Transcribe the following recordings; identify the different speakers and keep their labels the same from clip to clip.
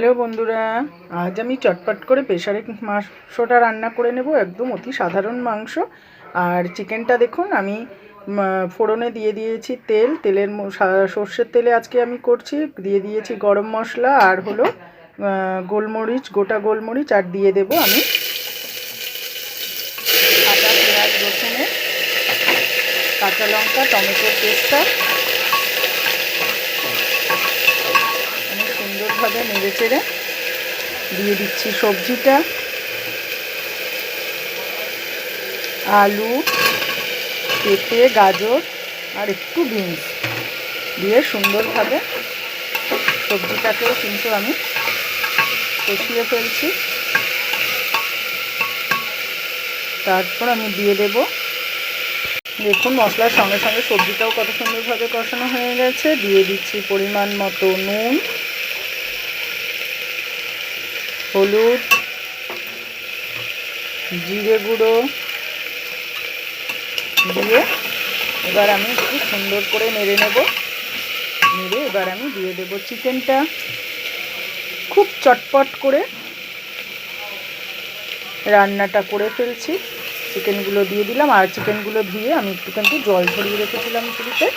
Speaker 1: Hello বন্ধুরা, আজ আমি চটপট করে প্রেসারে মাংসটা রান্না করে নেব। একদম অতি সাধারণ মাংস। আর চিকেনটা দেখুন, আমি ফোড়নে দিয়ে দিয়েছি তেলের সর্ষের তেলে আজকে আমি করছি। দিয়ে দিয়েছি গরম মশলা আর হলো গোলমরিচ, গোটা গোলমরিচ, আর দিয়ে দেব আমি আদা পেঁয়াজ রসুনের কাঁচা লঙ্কা টমেটোর পেস্টটা। আমি সুন্দরভাবে নেড়ে চেড়ে দিয়ে দিচ্ছি সবজিটা, আলু, পেঁপে, গাজর আর একটু বিনস দিয়ে সুন্দরভাবে সবজিটাকেও কিন্তু আমি কষিয়ে ফেলছি। তারপর আমি দিয়ে দেব, দেখুন মশলার সঙ্গে সঙ্গে সবজিটাও কত সুন্দরভাবে কষানো হয়ে গেছে। দিয়ে দিচ্ছি পরিমাণ মতো নুন, হলুদ, জিরে গুঁড়ো দিয়ে এবার আমি একটু সুন্দর করে নেড়ে নেব। নেড়ে এবার আমি দিয়ে দেব চিকেনটা। খুব চটপট করে রান্নাটা করে ফেলছি। চিকেনগুলো দিয়ে দিলাম, আর চিকেনগুলো ধুয়ে আমি একটু কিন্তু জল ঝরিয়ে রেখেছিলাম চুলিতে।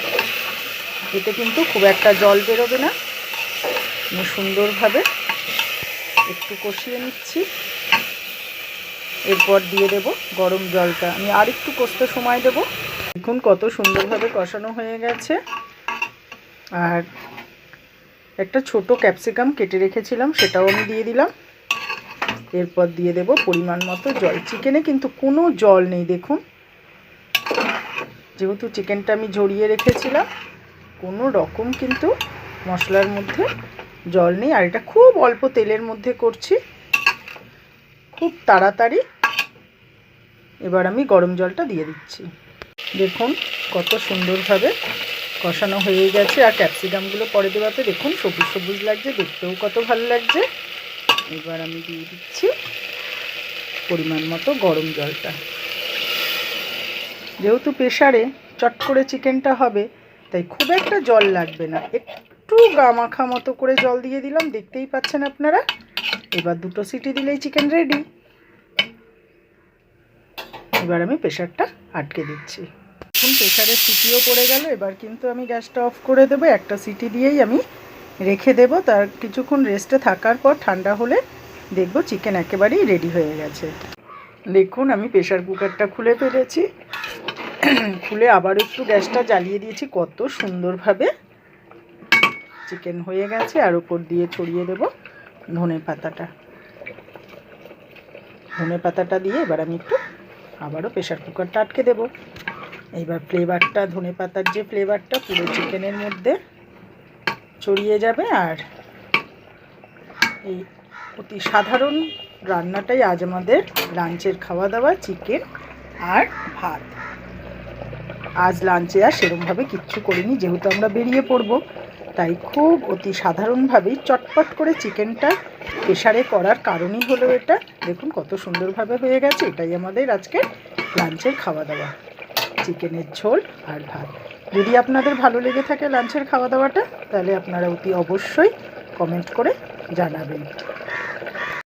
Speaker 1: এতে কিন্তু খুব একটা জল বেরোবে না। আমি সুন্দরভাবে একটু কষিয়ে নিচ্ছি। এরপর দিয়ে দেব গরম জলটা। আমি আর একটু কষতে সময় দেব। দেখুন কত সুন্দরভাবে কষানো হয়ে গেছে। আর একটা ছোট ক্যাপসিকাম কেটে রেখেছিলাম, সেটাও আমি দিয়ে দিলাম। এরপর দিয়ে দেব পরিমাণ মতো জল। চিকেনে কিন্তু কোনো জল নেই, দেখুন, যেহেতু চিকেনটা আমি ঝরিয়ে রেখেছিলাম, কোনো রকম কিন্তু মশলার মধ্যে জল নেই। আর এটা খুব অল্প তেলের মধ্যে করছি, খুব তাড়াতাড়ি। এবার আমি গরম জলটা দিয়ে দিচ্ছি। দেখুন কত সুন্দরভাবে কষানো হয়ে গেছে। আর ক্যাপসিকামগুলো পরে দেওয়াতে দেখুন সবুজ সবুজ লাগছে, দেখতেও কত ভালো লাগছে। এবার আমি দিয়ে দিচ্ছি পরিমাণ মতো গরম জলটা। যেহেতু প্রেসারে চট করে চিকেনটা হবে, তাই খুব একটা জল লাগবে না। একটু গামাখা মতো করে জল দিয়ে দিলাম, দেখতেই পাচ্ছেন আপনারা। এবার দুটো সিটি দিলেই চিকেন রেডি। এবার আমি প্রেসারটা আটকে দিচ্ছি। এখন প্রেসারের সিটিও পড়ে গেল। এবার কিন্তু আমি গ্যাসটা অফ করে দেবো। একটা সিটি দিয়েই আমি রেখে দেব। তার কিছুক্ষণ রেস্টে থাকার পর ঠান্ডা হলে দেখব চিকেন একেবারেই রেডি হয়ে গেছে। দেখুন আমি প্রেসার কুকারটা খুলে ফেলেছি। খুলে আবার একটু গ্যাসটা জ্বালিয়ে দিয়েছি। কত সুন্দরভাবে চিকেন হয়ে গেছে। আর উপর দিয়ে ছড়িয়ে দেব ধনে পাতাটা। ধনে পাতাটা দিয়ে এবার আমি একটু আবারও প্রেসার কুকারটা আটকে দেব। এইবার ফ্লেভারটা, ধনে পাতার যে ফ্লেভারটা পুরো চিকেনের মধ্যে ছড়িয়ে যাবে। আর এই অতি সাধারণ রান্নাটাই আজ আমাদের লাঞ্চের খাওয়া দাওয়া, চিকেন আর ভাত। আজ লাঞ্চে আর সেরকমভাবে কিচ্ছু করিনি, যেহেতু আমরা বেরিয়ে পড়ব। তাই খুব অতি সাধারণভাবেই চটপট করে চিকেনটা প্রেসারে করার কারণই হলো এটা। দেখুন কত সুন্দরভাবে হয়ে গেছে। এটাই আমাদের আজকে লাঞ্চের খাওয়া দাওয়া, চিকেনের ঝোল আর ভাত। যদি আপনাদের ভালো লেগে থাকে লাঞ্চের খাওয়া দাওয়াটা, তাহলে আপনারা অতি অবশ্যই কমেন্ট করে জানাবেন।